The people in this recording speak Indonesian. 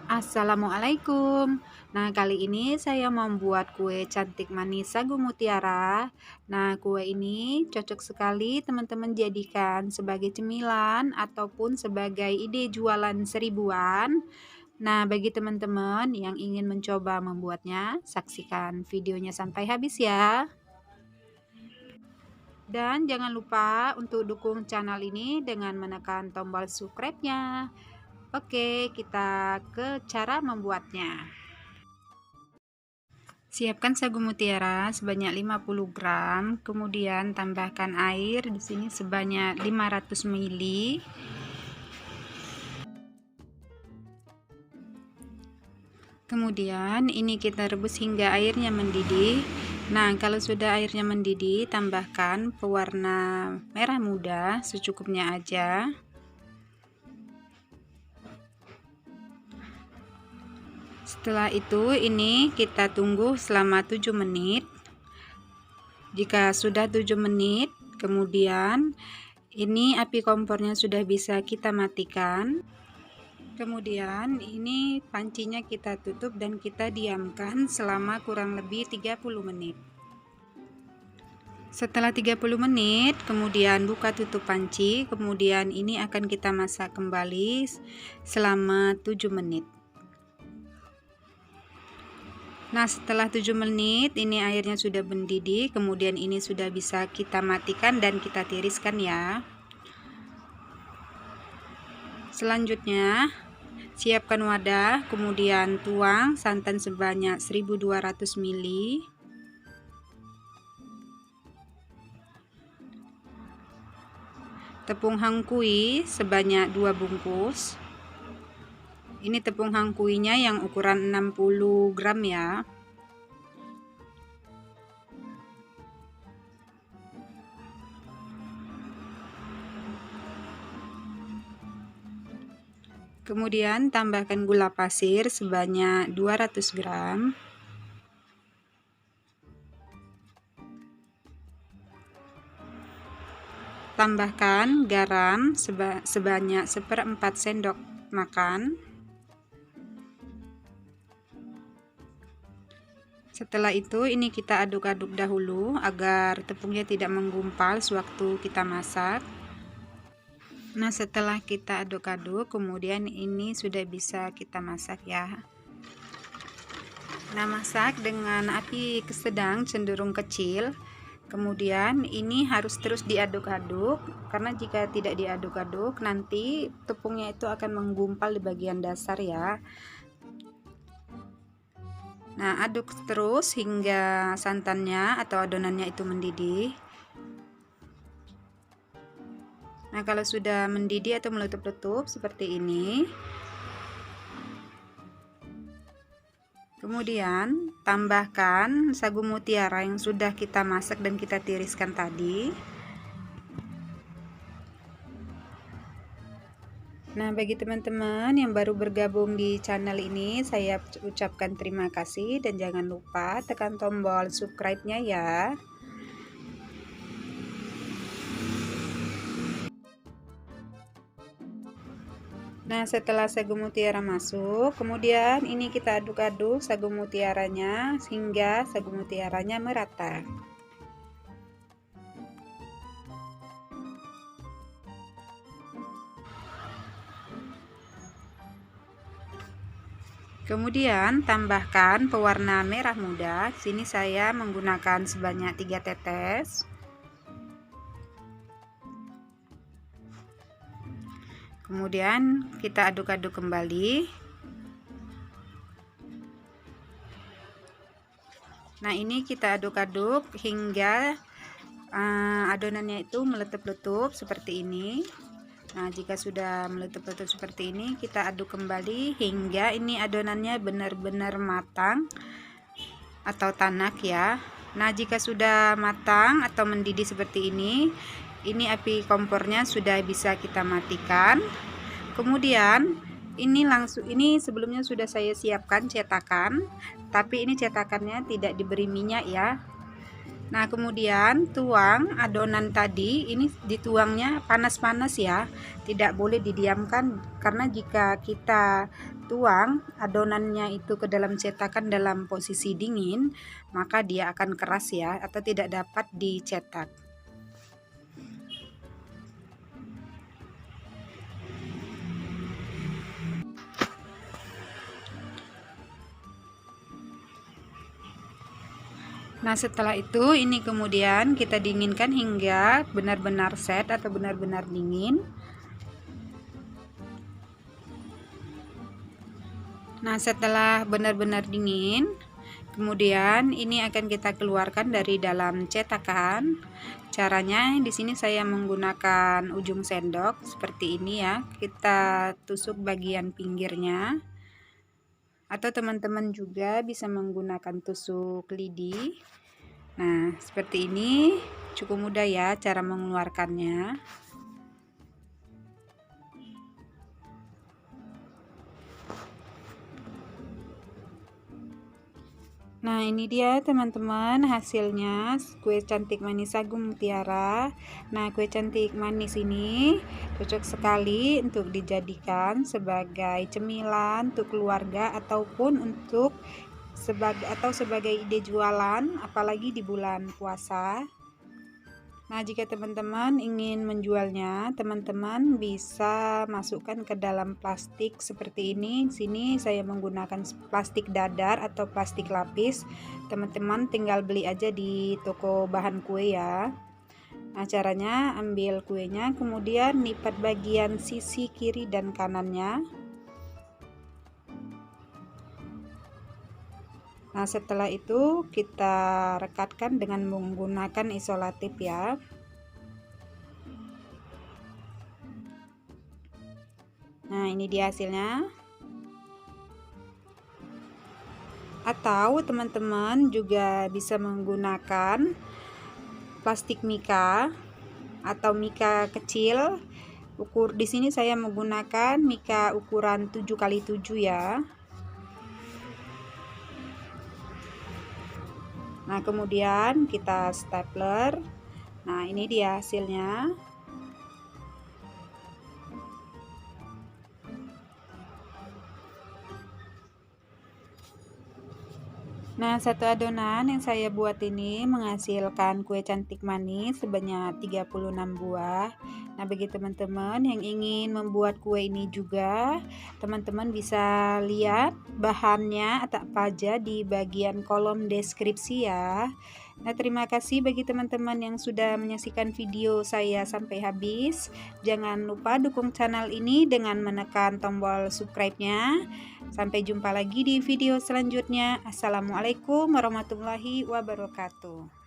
Assalamualaikum. Nah, kali ini saya membuat kue cantik manis sagu mutiara. Nah, kue ini cocok sekali teman-teman jadikan sebagai cemilan ataupun sebagai ide jualan seribuan. Nah, bagi teman-teman yang ingin mencoba membuatnya, saksikan videonya sampai habis ya. Dan jangan lupa untuk dukung channel ini dengan menekan tombol subscribe-nya. Oke, kita ke cara membuatnya. Siapkan sagu mutiara sebanyak 50 gram, kemudian tambahkan air di sini sebanyak 500 ml. Kemudian ini kita rebus hingga airnya mendidih. Nah, kalau sudah airnya mendidih, tambahkan pewarna merah muda secukupnya aja. Setelah itu ini kita tunggu selama 7 menit. Jika sudah 7 menit, kemudian ini api kompornya sudah bisa kita matikan. Kemudian ini pancinya kita tutup dan kita diamkan selama kurang lebih 30 menit. Setelah 30 menit, kemudian buka tutup panci, kemudian ini akan kita masak kembali selama 7 menit. Nah, setelah 7 menit ini airnya sudah mendidih, kemudian ini sudah bisa kita matikan dan kita tiriskan ya. Selanjutnya, siapkan wadah, kemudian tuang santan sebanyak 1200 ml. Tepung hangkui sebanyak 2 bungkus. Ini tepung hangkuinya yang ukuran 60 gram ya. Kemudian tambahkan gula pasir sebanyak 200 gram. Tambahkan garam sebanyak 1/4 sendok makan. Setelah itu ini kita aduk-aduk dahulu agar tepungnya tidak menggumpal sewaktu kita masak. Nah, setelah kita aduk-aduk, kemudian ini sudah bisa kita masak ya. Nah, masak dengan api sedang cenderung kecil. Kemudian ini harus terus diaduk-aduk, karena jika tidak diaduk-aduk nanti tepungnya itu akan menggumpal di bagian dasar ya. Nah, aduk terus hingga santannya atau adonannya itu mendidih. Nah, kalau sudah mendidih atau meletup-letup seperti ini, kemudian tambahkan sagu mutiara yang sudah kita masak dan kita tiriskan tadi. Nah, bagi teman-teman yang baru bergabung di channel ini, saya ucapkan terima kasih dan jangan lupa tekan tombol subscribe-nya ya. Nah, setelah sagu mutiara masuk, kemudian ini kita aduk-aduk sagu mutiaranya hingga sagu mutiaranya merata. Kemudian tambahkan pewarna merah muda. Sini saya menggunakan sebanyak 3 tetes. Kemudian kita aduk-aduk kembali. Nah, ini kita aduk-aduk hingga adonannya itu meletup-letup seperti ini. Nah, jika sudah meletup-letup seperti ini, kita aduk kembali hingga ini adonannya benar-benar matang atau tanak ya. Nah, jika sudah matang atau mendidih seperti ini api kompornya sudah bisa kita matikan. Kemudian ini sebelumnya sudah saya siapkan cetakan, tapi ini cetakannya tidak diberi minyak ya. Nah, kemudian tuang adonan tadi, ini dituangnya panas-panas ya, tidak boleh didiamkan, karena jika kita tuang adonannya itu ke dalam cetakan dalam posisi dingin, maka dia akan keras ya, atau tidak dapat dicetak. Nah, setelah itu ini kemudian kita dinginkan hingga benar-benar set atau benar-benar dingin. Nah, setelah benar-benar dingin, kemudian ini akan kita keluarkan dari dalam cetakan. Caranya di sini saya menggunakan ujung sendok seperti ini ya. Kita tusuk bagian pinggirnya. Atau teman-teman juga bisa menggunakan tusuk lidi. Nah, seperti ini cukup mudah ya cara mengeluarkannya. Nah, ini dia teman-teman hasilnya kue cantik manis sagu mutiara. Nah, kue cantik manis ini cocok sekali untuk dijadikan sebagai cemilan untuk keluarga ataupun untuk sebagai ide jualan, apalagi di bulan puasa. Nah, jika teman-teman ingin menjualnya, teman-teman bisa masukkan ke dalam plastik seperti ini. Di sini saya menggunakan plastik dadar atau plastik lapis. Teman-teman tinggal beli aja di toko bahan kue ya. Nah, caranya ambil kuenya, kemudian lipat bagian sisi kiri dan kanannya. Nah, setelah itu kita rekatkan dengan menggunakan isolatif ya. Nah, ini dia hasilnya. Atau teman-teman juga bisa menggunakan plastik mika atau mika kecil. Di sini saya menggunakan mika ukuran 7x7 ya. Nah, kemudian kita stapler. Nah, ini dia hasilnya. Nah, satu adonan yang saya buat ini menghasilkan kue cantik manis sebanyak 36 buah. Nah, bagi teman-teman yang ingin membuat kue ini juga, teman-teman bisa lihat bahannya atau apa aja di bagian kolom deskripsi ya. Nah, terima kasih bagi teman-teman yang sudah menyaksikan video saya sampai habis. Jangan lupa dukung channel ini dengan menekan tombol subscribe-nya. Sampai jumpa lagi di video selanjutnya. Assalamualaikum warahmatullahi wabarakatuh.